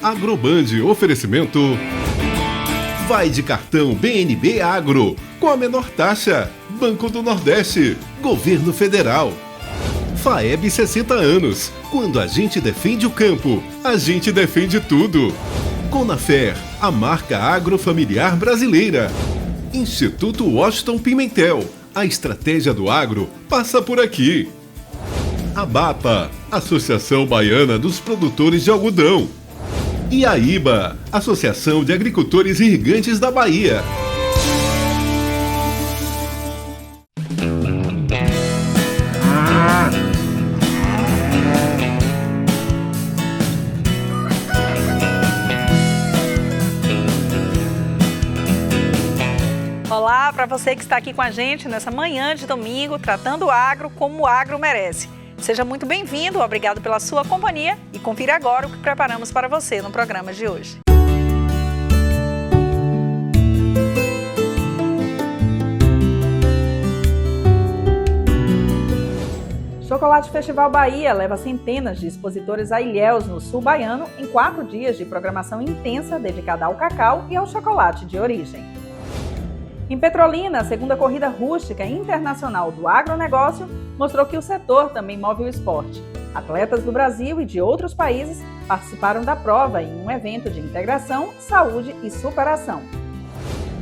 Agroband, oferecimento. Vai de cartão BNB Agro, com a menor taxa. Banco do Nordeste, Governo Federal. FAEB 60 anos. Quando a gente defende o campo, a gente defende tudo. Conafer, a marca agrofamiliar brasileira. Instituto Washington Pimentel. A estratégia do agro passa por aqui. ABAPA, Associação Baiana dos Produtores de Algodão. E a IBA, Associação de Agricultores Irrigantes da Bahia. Olá para você que está aqui com a gente nessa manhã de domingo, tratando o agro como o agro merece. Seja muito bem-vindo, obrigado pela sua companhia e confira agora o que preparamos para você no programa de hoje. Chocolate Festival Bahia leva centenas de expositores a Ilhéus, no sul baiano, em 4 dias de programação intensa dedicada ao cacau e ao chocolate de origem. Em Petrolina, a segunda corrida rústica internacional do agronegócio mostrou que o setor também move o esporte. Atletas do Brasil e de outros países participaram da prova em um evento de integração, saúde e superação.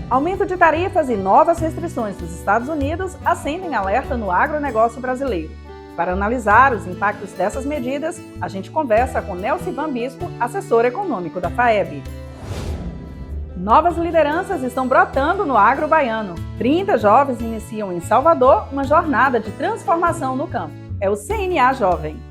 Aumento de tarifas e novas restrições dos Estados Unidos acendem alerta no agronegócio brasileiro. Para analisar os impactos dessas medidas, a gente conversa com Nelcivan Bispo, assessor econômico da FAEB. Novas lideranças estão brotando no agro baiano. 30 jovens iniciam em Salvador uma jornada de transformação no campo. É o CNA Jovem.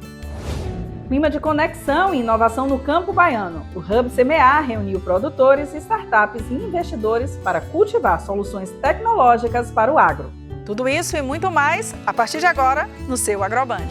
Clima de conexão e inovação no campo baiano. O Hub Semear reuniu produtores, startups e investidores para cultivar soluções tecnológicas para o agro. Tudo isso e muito mais a partir de agora no seu Agroband.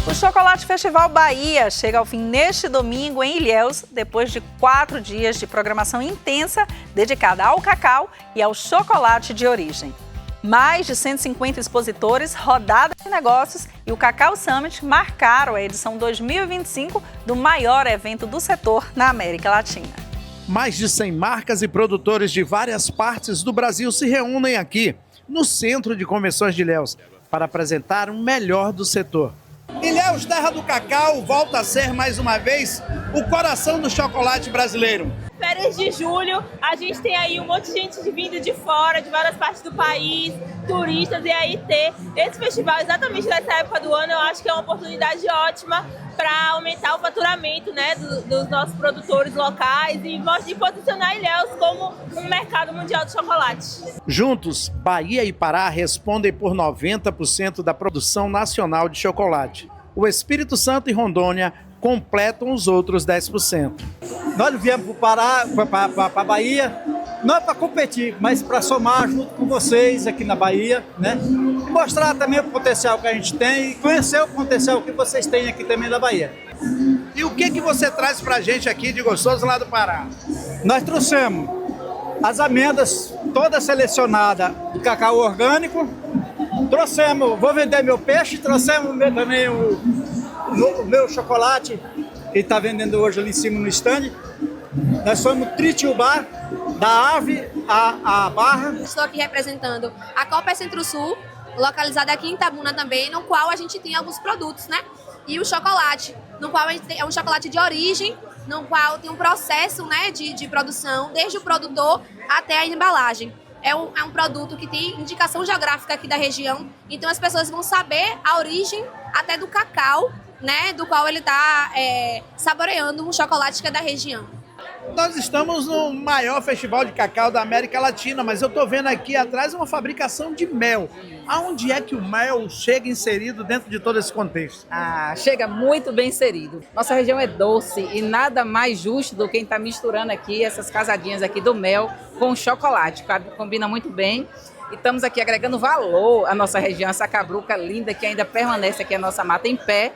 O Chocolate Festival Bahia chega ao fim neste domingo em Ilhéus, depois de 4 dias de programação intensa dedicada ao cacau e ao chocolate de origem. Mais de 150 expositores, rodada de negócios e o Cacau Summit marcaram a edição 2025 do maior evento do setor na América Latina. Mais de 100 marcas e produtores de várias partes do Brasil se reúnem aqui, no Centro de Convenções de Ilhéus, para apresentar o melhor do setor. Ilhéus, terra do cacau, volta a ser mais uma vez o coração do chocolate brasileiro. Férias de julho, a gente tem aí um monte de gente vindo de fora, de várias partes do país, turistas, e aí ter esse festival exatamente nessa época do ano, eu acho que é uma oportunidade ótima para aumentar o faturamento, né, dos nossos produtores locais e posicionar Ilhéus como um mercado mundial de chocolate. Juntos, Bahia e Pará respondem por 90% da produção nacional de chocolate. O Espírito Santo e Rondônia completam os outros 10%. Nós viemos para o Pará, para a Bahia, não é para competir, mas para somar junto com vocês aqui na Bahia, né? E mostrar também o potencial que a gente tem e conhecer o potencial que vocês têm aqui também da Bahia. E o que você traz para a gente aqui de gostoso lá do Pará? Nós trouxemos as amêndoas todas selecionadas de cacau orgânico, trouxemos, vou vender meu peixe, trouxemos também o meu chocolate, que está vendendo hoje ali em cima no stand. Nós somos Tritiubá, da ave à barra. Estou aqui representando a Copa Centro-Sul, localizada aqui em Itabuna também, no qual a gente tem alguns produtos, né? E o chocolate, no qual a gente tem, é um chocolate de origem, no qual tem um processo, né, de produção, desde o produtor até a embalagem. É um produto que tem indicação geográfica aqui da região, então as pessoas vão saber a origem até do cacau, né, do qual ele está saboreando um chocolate que é da região. Nós estamos no maior festival de cacau da América Latina, mas eu estou vendo aqui atrás uma fabricação de mel. Aonde é que o mel chega inserido dentro de todo esse contexto? Chega muito bem inserido. Nossa região é doce e nada mais justo do que quem está misturando aqui essas casadinhas aqui do mel com o chocolate. Combina muito bem. E estamos aqui agregando valor à nossa região, essa cabruca linda que ainda permanece aqui a nossa mata em pé.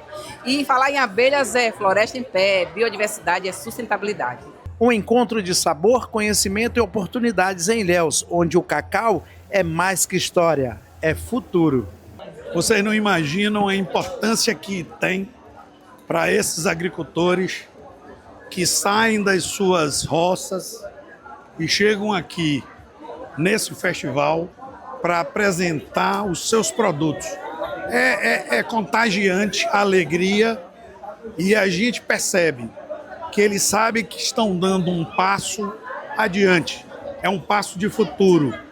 E falar em abelhas é floresta em pé, biodiversidade, é sustentabilidade. Um encontro de sabor, conhecimento e oportunidades em Ilhéus, onde o cacau é mais que história, é futuro. Vocês não imaginam a importância que tem para esses agricultores que saem das suas roças e chegam aqui nesse festival para apresentar os seus produtos. É contagiante a alegria e a gente percebe que eles sabem que estão dando um passo adiante, é um passo de futuro.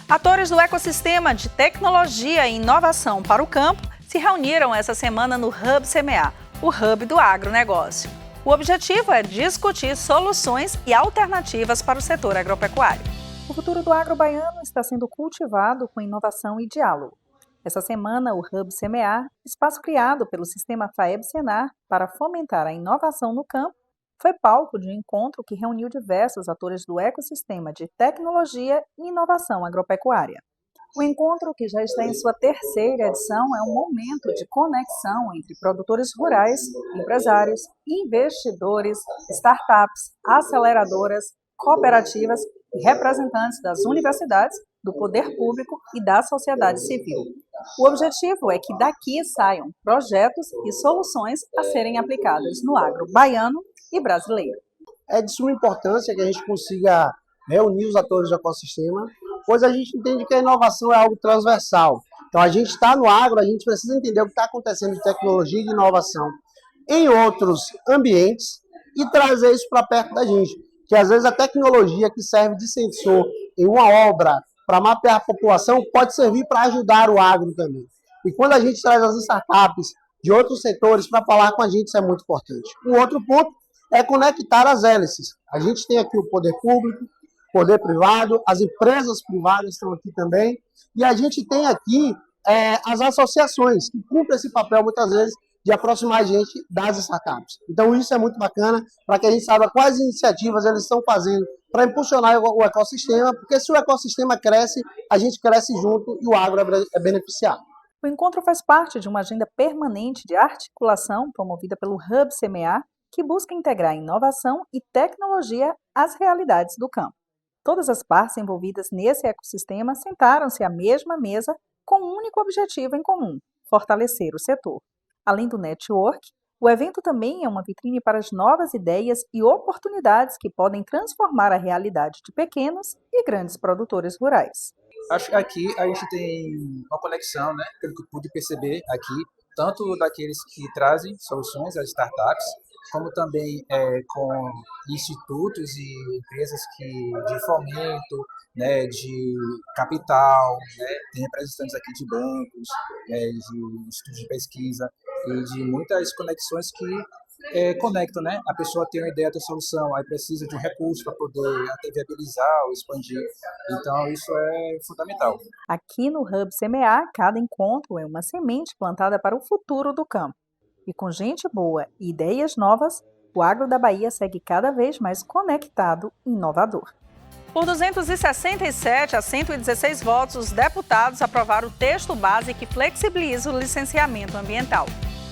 Atores do ecossistema de tecnologia e inovação para o campo se reuniram essa semana no Hub CMA, o hub do agronegócio. O objetivo é discutir soluções e alternativas para o setor agropecuário. O futuro do agro baiano está sendo cultivado com inovação e diálogo. Essa semana, o Hub CMA, espaço criado pelo sistema FAEB-Senar para fomentar a inovação no campo, foi palco de um encontro que reuniu diversos atores do ecossistema de tecnologia e inovação agropecuária. O encontro, que já está em sua terceira edição, é um momento de conexão entre produtores rurais, empresários, investidores, startups, aceleradoras, cooperativas e representantes das universidades, do poder público e da sociedade civil. O objetivo é que daqui saiam projetos e soluções a serem aplicadas no agro baiano e brasileiro. É de suma importância que a gente consiga reunir os atores do ecossistema, pois a gente entende que a inovação é algo transversal. Então a gente está no agro, a gente precisa entender o que está acontecendo de tecnologia e de inovação em outros ambientes e trazer isso para perto da gente. Que às vezes a tecnologia que serve de sensor em uma obra para mapear a população pode servir para ajudar o agro também. E quando a gente traz as startups de outros setores para falar com a gente, isso é muito importante. Um outro ponto é conectar as hélices. A gente tem aqui o poder público, poder privado, as empresas privadas estão aqui também, e a gente tem aqui as associações, que cumprem esse papel muitas vezes de aproximar a gente das startups. Então isso é muito bacana, para que a gente saiba quais iniciativas eles estão fazendo para impulsionar o ecossistema, porque se o ecossistema cresce, a gente cresce junto e o agro é beneficiado. O encontro faz parte de uma agenda permanente de articulação promovida pelo Hub CMA, que busca integrar inovação e tecnologia às realidades do campo. Todas as partes envolvidas nesse ecossistema sentaram-se à mesma mesa com um único objetivo em comum: fortalecer o setor. Além do network, o evento também é uma vitrine para as novas ideias e oportunidades que podem transformar a realidade de pequenos e grandes produtores rurais. Acho que aqui a gente tem uma conexão, né, pelo que eu pude perceber aqui, tanto daqueles que trazem soluções às startups, como também com institutos e empresas de fomento, né, de capital, né, tem representantes aqui de bancos, de institutos de pesquisa e de muitas conexões que conectam, né? A pessoa tem uma ideia da solução, aí precisa de um recurso para poder até viabilizar ou expandir. Então, isso é fundamental. Aqui no Hub CMA, cada encontro é uma semente plantada para o futuro do campo. E com gente boa e ideias novas, o agro da Bahia segue cada vez mais conectado e inovador. Por 267 a 116 votos, os deputados aprovaram o texto base que flexibiliza o licenciamento ambiental.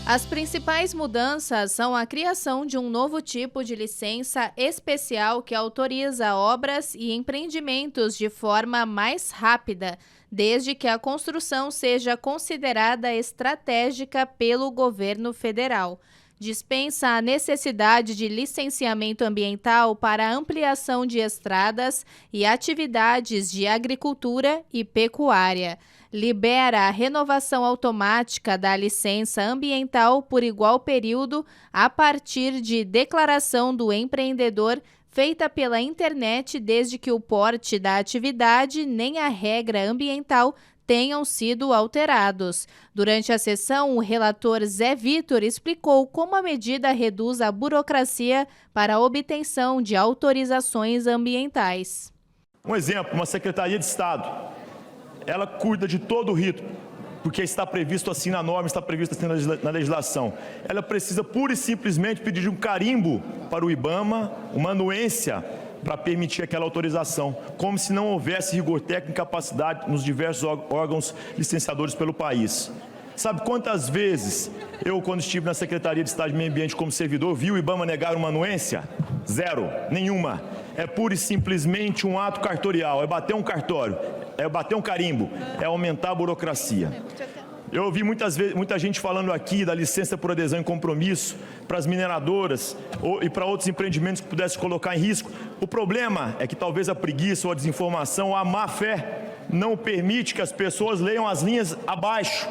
As principais mudanças são a criação de um novo tipo de licença especial que autoriza obras e empreendimentos de forma mais rápida, desde que a construção seja considerada estratégica pelo governo federal. Dispensa a necessidade de licenciamento ambiental para ampliação de estradas e atividades de agricultura e pecuária. Libera a renovação automática da licença ambiental por igual período a partir de declaração do empreendedor feita pela internet, desde que o porte da atividade nem a regra ambiental tenham sido alterados. Durante a sessão, o relator Zé Vitor explicou como a medida reduz a burocracia para a obtenção de autorizações ambientais. Um exemplo, uma Secretaria de Estado, ela cuida de todo o rito, porque está previsto assim na norma, está previsto assim na legislação. Ela precisa pura e simplesmente pedir um carimbo para o IBAMA, uma anuência para permitir aquela autorização, como se não houvesse rigor técnico e capacidade nos diversos órgãos licenciadores pelo país. Sabe quantas vezes eu, quando estive na Secretaria de Estado de Meio Ambiente como servidor, vi o IBAMA negar uma anuência? Zero, nenhuma. é pura e simplesmente um ato cartorial, é bater um cartório, é bater um carimbo, é aumentar a burocracia. Eu ouvi muita gente falando aqui da licença por adesão e compromisso para as mineradoras e para outros empreendimentos que pudessem colocar em risco. O problema é que talvez a preguiça ou a desinformação ou a má fé não permite que as pessoas leiam as linhas abaixo.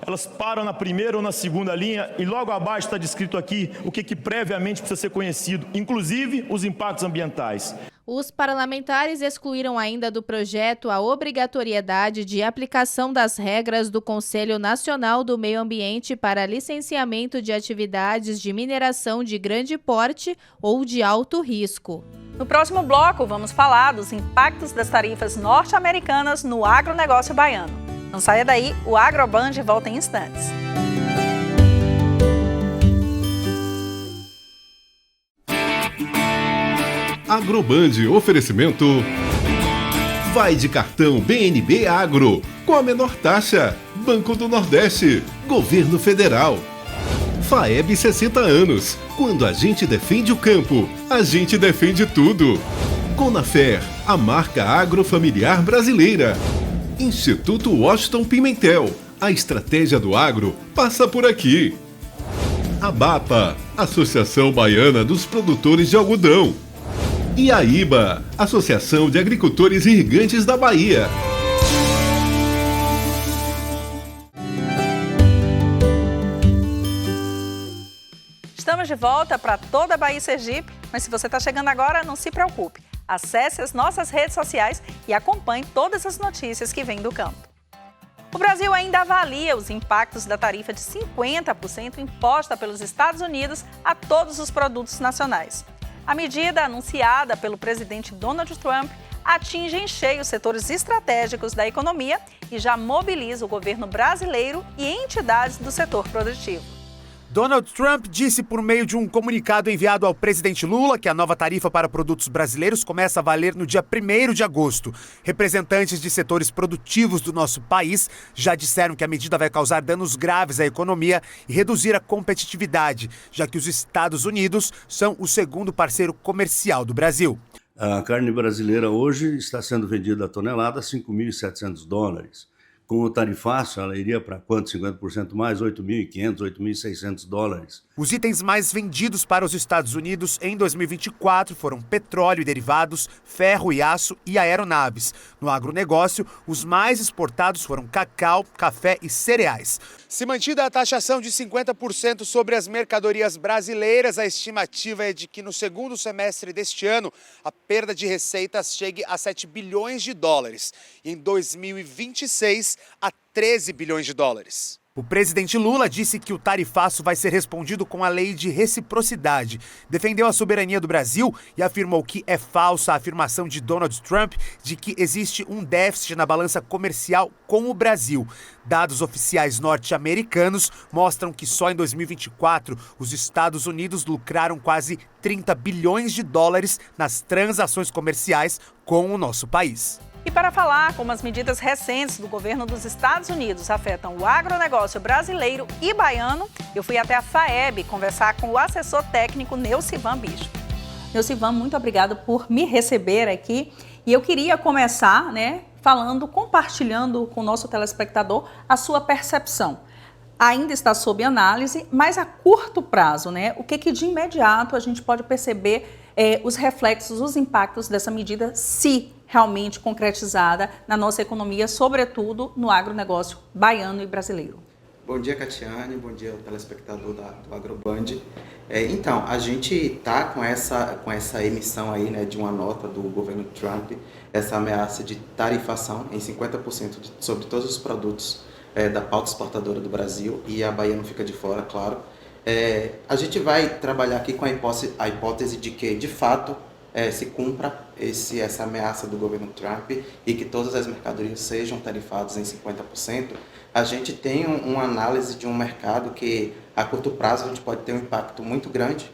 Elas param na primeira ou na segunda linha e logo abaixo está descrito aqui o que previamente precisa ser conhecido, inclusive os impactos ambientais. Os parlamentares excluíram ainda do projeto a obrigatoriedade de aplicação das regras do Conselho Nacional do Meio Ambiente para licenciamento de atividades de mineração de grande porte ou de alto risco. No próximo bloco, vamos falar dos impactos das tarifas norte-americanas no agronegócio baiano. Não saia daí, o Agroband volta em instantes. Agroband, oferecimento. Vai de cartão BNB Agro, com a menor taxa. Banco do Nordeste, Governo Federal. FAEB 60 anos. Quando a gente defende o campo, a gente defende tudo. Conafer, a marca agrofamiliar brasileira. Instituto Washington Pimentel, a estratégia do agro passa por aqui. ABAPA, Associação Baiana dos Produtores de Algodão. E a IBA, Associação de Agricultores Irrigantes da Bahia. Estamos de volta para toda a Bahia e Sergipe, mas se você está chegando agora, não se preocupe. Acesse as nossas redes sociais e acompanhe todas as notícias que vêm do campo. O Brasil ainda avalia os impactos da tarifa de 50% imposta pelos Estados Unidos a todos os produtos nacionais. A medida anunciada pelo presidente Donald Trump atinge em cheio os setores estratégicos da economia e já mobiliza o governo brasileiro e entidades do setor produtivo. Donald Trump disse por meio de um comunicado enviado ao presidente Lula que a nova tarifa para produtos brasileiros começa a valer no dia 1º de agosto. Representantes de setores produtivos do nosso país já disseram que a medida vai causar danos graves à economia e reduzir a competitividade, já que os Estados Unidos são o segundo parceiro comercial do Brasil. A carne brasileira hoje está sendo vendida a tonelada a $5.700. Com o tarifaço, ela iria para quanto? 50% mais? $8.500, $8.600. Os itens mais vendidos para os Estados Unidos em 2024 foram petróleo e derivados, ferro e aço e aeronaves. No agronegócio, os mais exportados foram cacau, café e cereais. Se mantida a taxação de 50% sobre as mercadorias brasileiras, a estimativa é de que no segundo semestre deste ano, a perda de receitas chegue a $7 bilhões. E em 2026, a $13 bilhões. O presidente Lula disse que o tarifaço vai ser respondido com a lei de reciprocidade. Defendeu a soberania do Brasil e afirmou que é falsa a afirmação de Donald Trump de que existe um déficit na balança comercial com o Brasil. Dados oficiais norte-americanos mostram que só em 2024 os Estados Unidos lucraram quase $30 bilhões nas transações comerciais com o nosso país. E para falar como as medidas recentes do governo dos Estados Unidos afetam o agronegócio brasileiro e baiano, eu fui até a FAEB conversar com o assessor técnico Neucivan Bispo. Neucivan, muito obrigada por me receber aqui. E eu queria começar, compartilhando com o nosso telespectador a sua percepção. Ainda está sob análise, mas a curto prazo, o que de imediato a gente pode perceber os reflexos, os impactos dessa medida, se realmente concretizada na nossa economia, sobretudo no agronegócio baiano e brasileiro. Bom dia, Catiane, bom dia ao telespectador do Agroband. Então, a gente está com essa emissão aí, de uma nota do governo Trump, essa ameaça de tarifação em 50% sobre todos os produtos da pauta exportadora do Brasil, e a Bahia não fica de fora, claro. A gente vai trabalhar aqui com a hipótese de que, de fato, se cumpra essa ameaça do governo Trump e que todas as mercadorias sejam tarifadas em 50%, a gente tem uma análise de um mercado que, a curto prazo, a gente pode ter um impacto muito grande,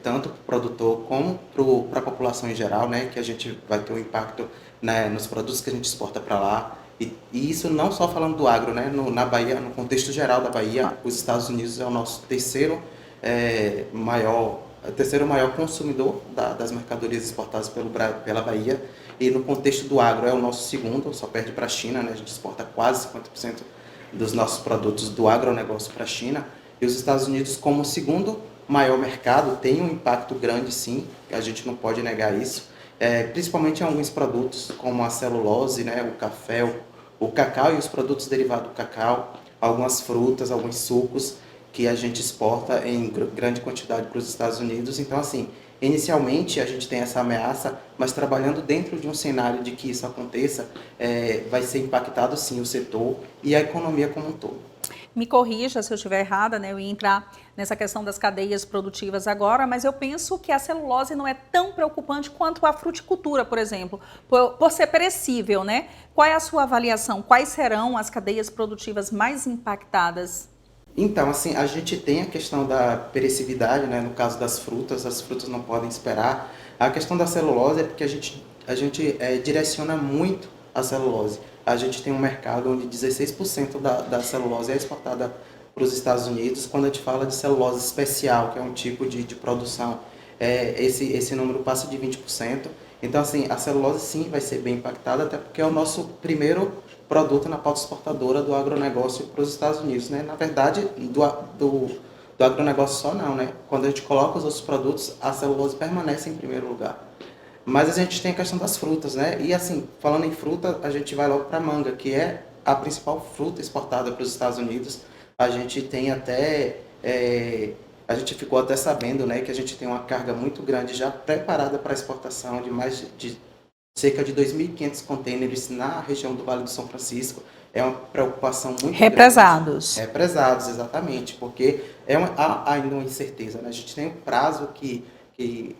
tanto para o produtor como para a população em geral, que a gente vai ter um impacto nos produtos que a gente exporta para lá. E isso não só falando do agro, na Bahia, no contexto geral da Bahia, os Estados Unidos é o nosso terceiro maior terceiro maior consumidor das mercadorias exportadas pela Bahia, e no contexto do agro é o nosso segundo, só perde para a China, né? A gente exporta quase 50% dos nossos produtos do agronegócio para a China, e os Estados Unidos, como segundo maior mercado, tem um impacto grande, sim, a gente não pode negar isso, principalmente em alguns produtos, como a celulose, né? O café, o cacau e os produtos derivados do cacau, algumas frutas, alguns sucos, que a gente exporta em grande quantidade para os Estados Unidos. Então, assim, inicialmente a gente tem essa ameaça, mas trabalhando dentro de um cenário de que isso aconteça, vai ser impactado sim o setor e a economia como um todo. Me corrija se eu estiver errada, né? Eu ia entrar nessa questão das cadeias produtivas agora, mas eu penso que a celulose não é tão preocupante quanto a fruticultura, por exemplo, por ser perecível, né? Qual é a sua avaliação? Quais serão as cadeias produtivas mais impactadas? Então, assim, a gente tem a questão da perecividade, né? No caso das frutas, as frutas não podem esperar. A questão da celulose é porque a gente direciona muito a celulose. A gente tem um mercado onde 16% da celulose é exportada para os Estados Unidos. Quando a gente fala de celulose especial, que é um tipo de produção, esse número passa de 20%. Então, assim, a celulose sim vai ser bem impactada, até porque é o nosso primeiro produto na pauta exportadora do agronegócio para os Estados Unidos, né? Na verdade, do agronegócio só não, né? Quando a gente coloca os outros produtos, a celulose permanece em primeiro lugar. Mas a gente tem a questão das frutas, né? E assim, falando em fruta, a gente vai logo para a manga, que é a principal fruta exportada para os Estados Unidos. A gente tem até... a gente ficou até sabendo, né, que a gente tem uma carga muito grande já preparada para exportação de mais de cerca de 2.500 containers na região do Vale do São Francisco. É uma preocupação muito represados. Grande. Represados, exatamente, porque há ainda uma incerteza, né? A gente tem um prazo que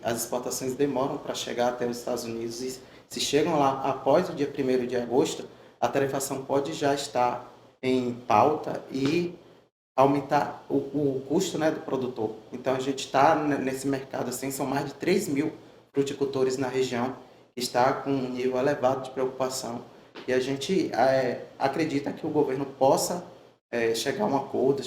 as exportações demoram para chegar até os Estados Unidos, e se chegam lá após o dia 1º de agosto, a tarifação pode já estar em pauta e aumentar o custo, né, do produtor. Então a gente está nesse mercado, assim, são mais de 3.000 fruticultores na região, que está com um nível elevado de preocupação, e a gente acredita que o governo possa chegar a um acordo,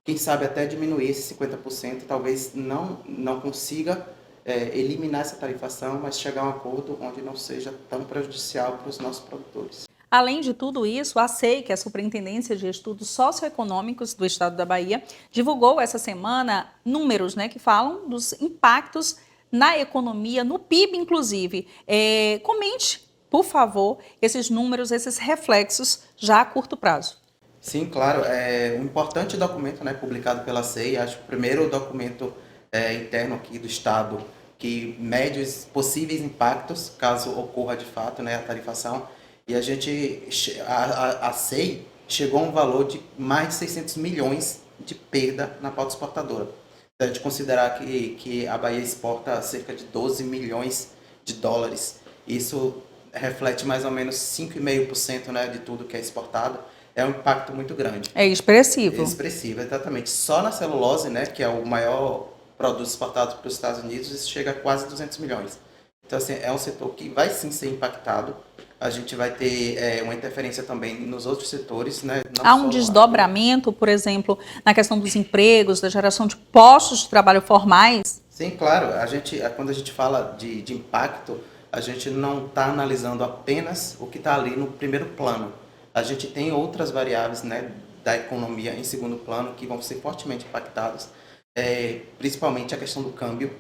quem sabe até diminuir esse 50%, talvez não consiga eliminar essa tarifação, mas chegar a um acordo onde não seja tão prejudicial para os nossos produtores. Além de tudo isso, a SEI, que é a Superintendência de Estudos Socioeconômicos do Estado da Bahia, divulgou essa semana números, né, que falam dos impactos na economia, no PIB, inclusive. Comente, por favor, esses números, esses reflexos já a curto prazo. Sim, claro. Um importante documento, né, publicado pela SEI, acho que o primeiro documento interno aqui do Estado que mede os possíveis impactos, caso ocorra de fato, né, a tarifação. E a SEI chegou a um valor de mais de 600 milhões de perda na pauta exportadora. Se a gente considerar que a Bahia exporta cerca de 12 milhões de dólares, isso reflete mais ou menos 5,5%, né, de tudo que é exportado. É um impacto muito grande. É expressivo. É expressivo, exatamente. Só na celulose, né, que é o maior produto exportado para os Estados Unidos, isso chega a quase 200 milhões. Então, assim, é um setor que vai sim ser impactado. A gente vai ter uma interferência também nos outros setores, né? Há um desdobramento, por exemplo, na questão dos empregos, da geração de postos de trabalho formais? Sim, claro. Quando a gente fala de impacto, a gente não está analisando apenas o que está ali no primeiro plano. A gente tem outras variáveis, né, da economia em segundo plano que vão ser fortemente impactadas, principalmente a questão do câmbio.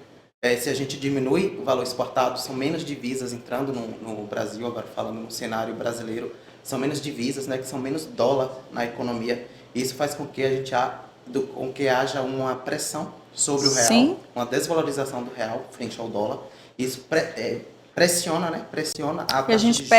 Se a gente diminui o valor exportado, são menos divisas entrando no Brasil, agora falando no cenário brasileiro, são menos divisas, né, que são menos dólar na economia. Isso faz com que haja uma pressão sobre o real, sim, uma desvalorização do real frente ao dólar. Isso pressiona a taxa e a gente de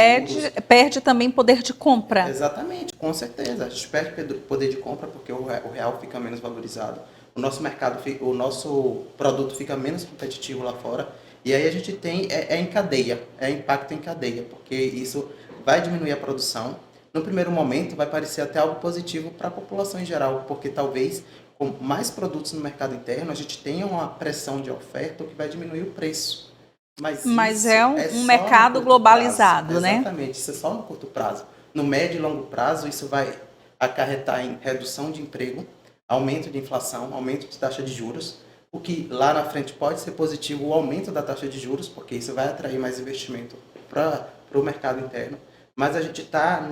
perde também poder de compra. Exatamente, com certeza. A gente perde poder de compra porque o real fica menos valorizado. O nosso mercado, o nosso produto fica menos competitivo lá fora. E aí a gente tem, em cadeia, impacto em cadeia, porque isso vai diminuir a produção. No primeiro momento vai parecer até algo positivo para a população em geral, porque talvez com mais produtos no mercado interno a gente tenha uma pressão de oferta, o que vai diminuir o preço. Mas é um mercado globalizado, né? Exatamente, isso é só no curto prazo. No médio e longo prazo, isso vai acarretar em redução de emprego, aumento de inflação, aumento de taxa de juros, o que lá na frente pode ser positivo o aumento da taxa de juros, porque isso vai atrair mais investimento para o mercado interno. Mas a gente está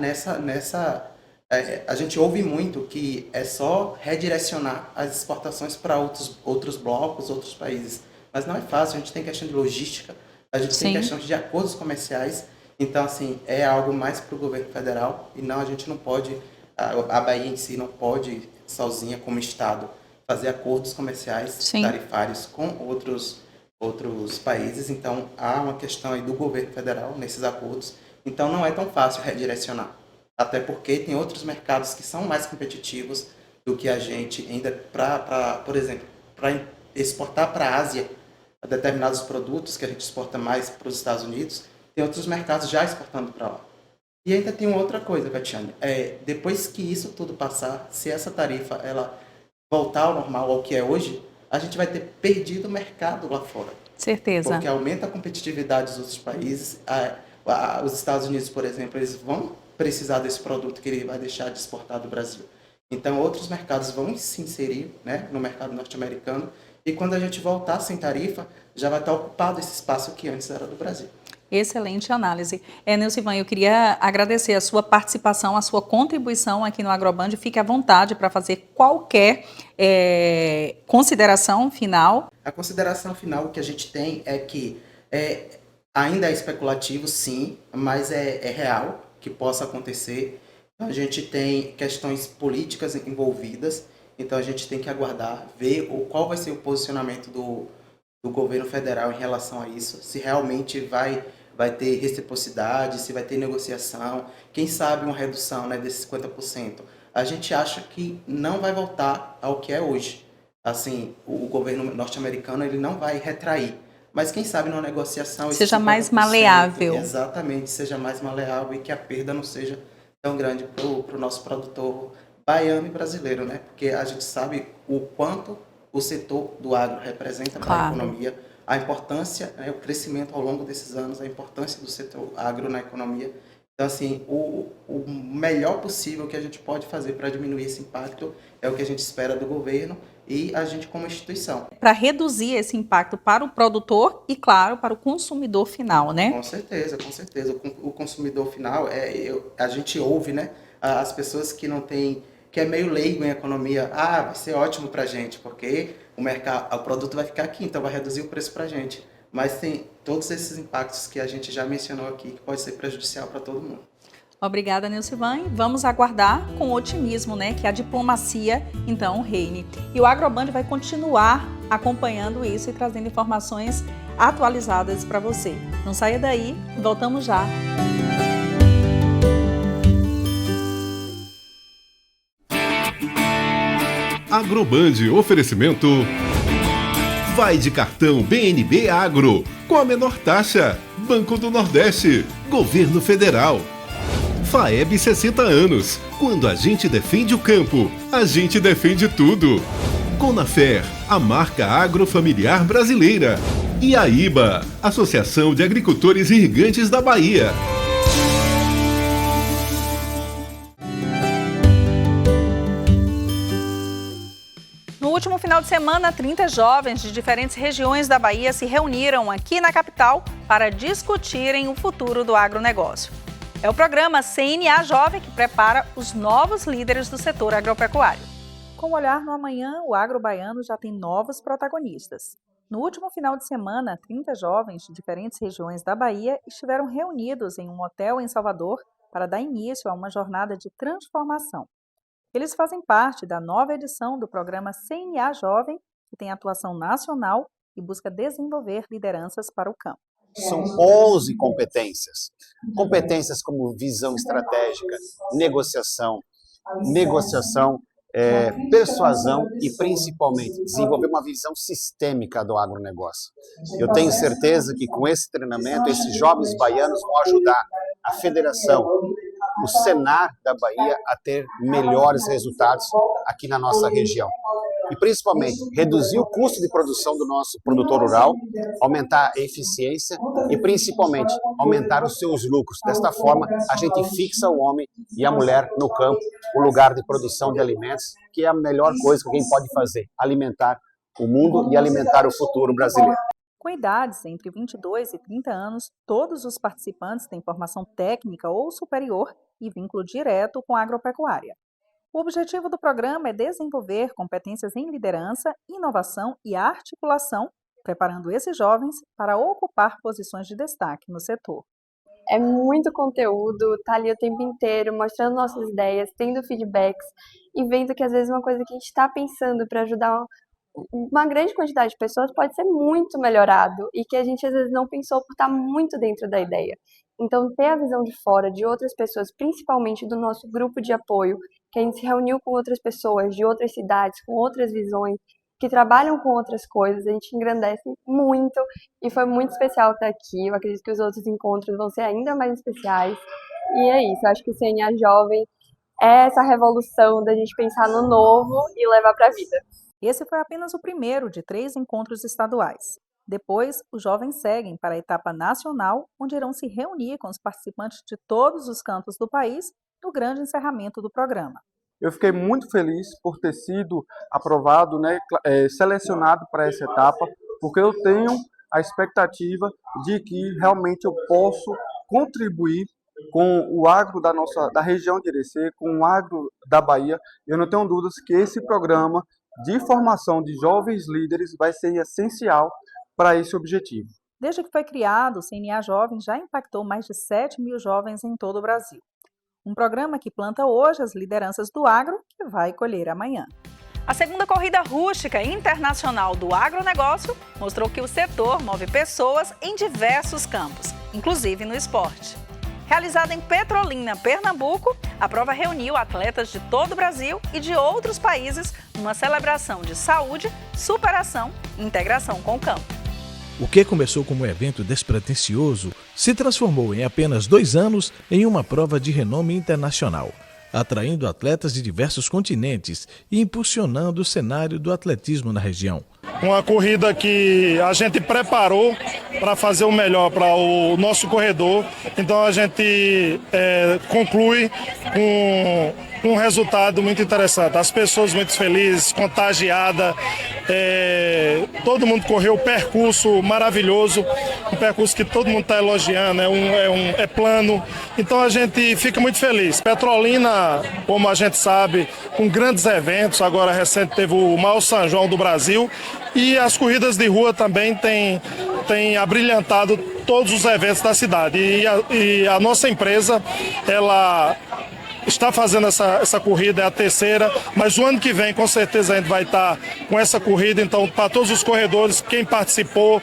a gente ouve muito que é só redirecionar as exportações para outros blocos, outros países. Mas não é fácil, a gente tem questão de logística, a gente tem questão de acordos comerciais. Então, assim, é algo mais para o governo federal e não, a gente não pode, a Bahia em si não pode, sozinha como Estado, fazer acordos comerciais tarifários com outros países. Então, há uma questão aí do governo federal nesses acordos. Então, não é tão fácil redirecionar. Até porque tem outros mercados que são mais competitivos do que a gente ainda, por exemplo, para exportar para a Ásia determinados produtos que a gente exporta mais para os Estados Unidos, tem outros mercados já exportando para lá. E ainda tem uma outra coisa, Catiane, depois que isso tudo passar, se essa tarifa ela voltar ao normal, ao que é hoje, a gente vai ter perdido o mercado lá fora. Certeza. Porque aumenta a competitividade dos outros países. Os Estados Unidos, por exemplo, eles vão precisar desse produto que ele vai deixar de exportar do Brasil. Então, outros mercados vão se inserir, né, no mercado norte-americano, e quando a gente voltar sem tarifa, já vai estar ocupado esse espaço que antes era do Brasil. Excelente análise. Nilcivan, eu queria agradecer a sua participação, a sua contribuição aqui no Agroband. Fique à vontade para fazer qualquer consideração final. A consideração final que a gente tem é que ainda é especulativo, sim, mas é real que possa acontecer. Então, a gente tem questões políticas envolvidas, então a gente tem que aguardar, ver qual vai ser o posicionamento do governo federal em relação a isso, se realmente vai ter reciprocidade, se vai ter negociação, quem sabe uma redução, né, desses 50%. A gente acha que não vai voltar ao que é hoje. Assim, o governo norte-americano ele não vai retrair, mas quem sabe numa negociação... Seja mais maleável. Exatamente, seja mais maleável e que a perda não seja tão grande para o nosso produtor baiano e brasileiro, né? Porque a gente sabe o quanto o setor do agro representa para a economia, a importância, né, o crescimento ao longo desses anos, a importância do setor agro na economia. Então, assim, o melhor possível que a gente pode fazer para diminuir esse impacto é o que a gente espera do governo e a gente como instituição. Para reduzir esse impacto para o produtor e, claro, para o consumidor final, né? Com certeza, com certeza. O consumidor final, a gente ouve, né, as pessoas que não têm, que é meio leigo em economia, vai ser ótimo para a gente, porque o produto vai ficar aqui, então vai reduzir o preço para a gente. Mas tem todos esses impactos que a gente já mencionou aqui, que pode ser prejudicial para todo mundo. Obrigada, Nilcivan. Vamos aguardar com otimismo, né, que a diplomacia, então, reine. E o Agroband vai continuar acompanhando isso e trazendo informações atualizadas para você. Não saia daí, voltamos já. Agroband, oferecimento... Vai de cartão BNB Agro, com a menor taxa. Banco do Nordeste, Governo Federal. FAEB 60 anos. Quando a gente defende o campo, a gente defende tudo. Conafer, a marca agrofamiliar brasileira. E a IBA, Associação de Agricultores Irrigantes da Bahia. No último final de semana, 30 jovens de diferentes regiões da Bahia se reuniram aqui na capital para discutirem o futuro do agronegócio. É o programa CNA Jovem que prepara os novos líderes do setor agropecuário. Com o olhar no amanhã, o agro baiano já tem novos protagonistas. No último final de semana, 30 jovens de diferentes regiões da Bahia estiveram reunidos em um hotel em Salvador para dar início a uma jornada de transformação. Eles fazem parte da nova edição do programa CNA Jovem, que tem atuação nacional e busca desenvolver lideranças para o campo. São 11 competências. Competências como visão estratégica, negociação, persuasão e, principalmente, desenvolver uma visão sistêmica do agronegócio. Eu tenho certeza que, com esse treinamento, esses jovens baianos vão ajudar a federação, o Senar da Bahia a ter melhores resultados aqui na nossa região. E, principalmente, reduzir o custo de produção do nosso produtor rural, aumentar a eficiência e, principalmente, aumentar os seus lucros. Desta forma, a gente fixa o homem e a mulher no campo, o lugar de produção de alimentos, que é a melhor coisa que alguém pode fazer, alimentar o mundo e alimentar o futuro brasileiro. Com idades entre 22 e 30 anos, todos os participantes têm formação técnica ou superior e vínculo direto com a agropecuária. O objetivo do programa é desenvolver competências em liderança, inovação e articulação, preparando esses jovens para ocupar posições de destaque no setor. É muito conteúdo, tá ali o tempo inteiro, mostrando nossas ideias, tendo feedbacks e vendo que às vezes uma coisa que a gente está pensando para ajudar uma grande quantidade de pessoas pode ser muito melhorado e que a gente às vezes não pensou por estar muito dentro da ideia. Então, ter a visão de fora de outras pessoas, principalmente do nosso grupo de apoio, que a gente se reuniu com outras pessoas de outras cidades, com outras visões, que trabalham com outras coisas, a gente engrandece muito e foi muito especial estar aqui. Eu acredito que os outros encontros vão ser ainda mais especiais. E é isso, eu acho que o CNA Jovem é essa revolução da gente pensar no novo e levar para a vida. Esse foi apenas o primeiro de 3 encontros estaduais. Depois, os jovens seguem para a etapa nacional, onde irão se reunir com os participantes de todos os cantos do país no grande encerramento do programa. Eu fiquei muito feliz por ter sido aprovado, selecionado para essa etapa, porque eu tenho a expectativa de que realmente eu posso contribuir com o agro da região de Irecê, com o agro da Bahia. Eu não tenho dúvidas que esse programa de formação de jovens líderes vai ser essencial para esse objetivo. Desde que foi criado, o CNA Jovem já impactou mais de 7 mil jovens em todo o Brasil. Um programa que planta hoje as lideranças do agro, que vai colher amanhã. A segunda corrida rústica internacional do agronegócio mostrou que o setor move pessoas em diversos campos, inclusive no esporte. Realizada em Petrolina, Pernambuco, a prova reuniu atletas de todo o Brasil e de outros países numa celebração de saúde, superação e integração com o campo. O que começou como um evento despretensioso se transformou em apenas 2 anos em uma prova de renome internacional, atraindo atletas de diversos continentes e impulsionando o cenário do atletismo na região. Uma corrida que a gente preparou para fazer o melhor para o nosso corredor, então a gente conclui com um resultado muito interessante. As pessoas muito felizes, contagiadas, todo mundo correu o percurso maravilhoso, um percurso que todo mundo está elogiando, é plano, então a gente fica muito feliz. Petrolina, como a gente sabe, com grandes eventos, agora recente teve o maior São João do Brasil, e as corridas de rua também têm abrilhantado todos os eventos da cidade. E a nossa empresa, ela está fazendo essa corrida, é a terceira, mas o ano que vem com certeza a gente vai estar com essa corrida, então para todos os corredores, quem participou,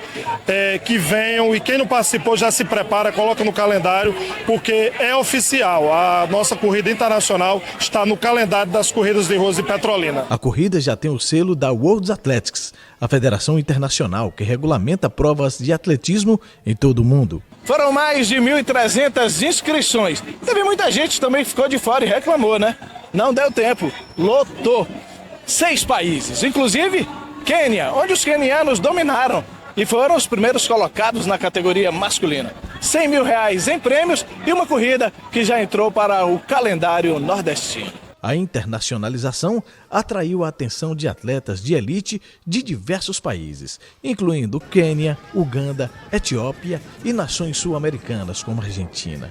que venham, e quem não participou já se prepara, coloca no calendário, porque é oficial, a nossa corrida internacional está no calendário das corridas de rua de Petrolina. A corrida já tem o selo da World Athletics, a federação internacional que regulamenta provas de atletismo em todo o mundo. Foram mais de 1.300 inscrições. Teve muita gente também que ficou de fora e reclamou, né? Não deu tempo. Lotou. 6 países, inclusive Quênia, onde os quenianos dominaram e foram os primeiros colocados na categoria masculina. R$100 mil em prêmios e uma corrida que já entrou para o calendário nordestino. A internacionalização atraiu a atenção de atletas de elite de diversos países, incluindo Quênia, Uganda, Etiópia e nações sul-americanas como Argentina.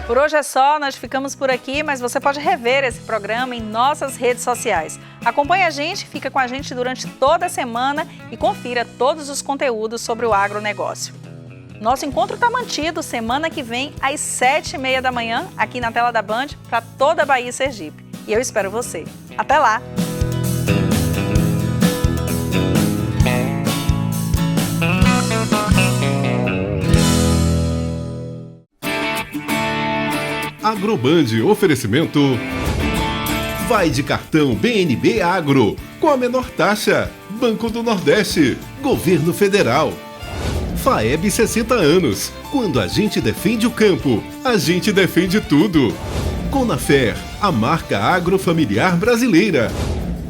Por hoje é só, nós ficamos por aqui, mas você pode rever esse programa em nossas redes sociais. Acompanhe a gente, fica com a gente durante toda a semana e confira todos os conteúdos sobre o agronegócio. Nosso encontro está mantido semana que vem às 7h30 da manhã, aqui na tela da Band, para toda a Bahia e Sergipe. E eu espero você. Até lá! Agroband, oferecimento. Vai de cartão BNB Agro, com a menor taxa. Banco do Nordeste, Governo Federal. FAEB 60 anos. Quando a gente defende o campo, a gente defende tudo. Conafer, a marca agrofamiliar brasileira.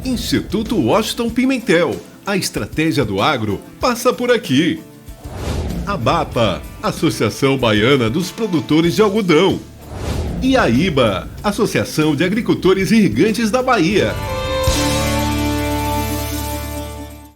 Instituto Washington Pimentel. A estratégia do agro passa por aqui. ABAPA, Associação Baiana dos Produtores de Algodão. e a IBA, Associação de Agricultores Irrigantes da Bahia.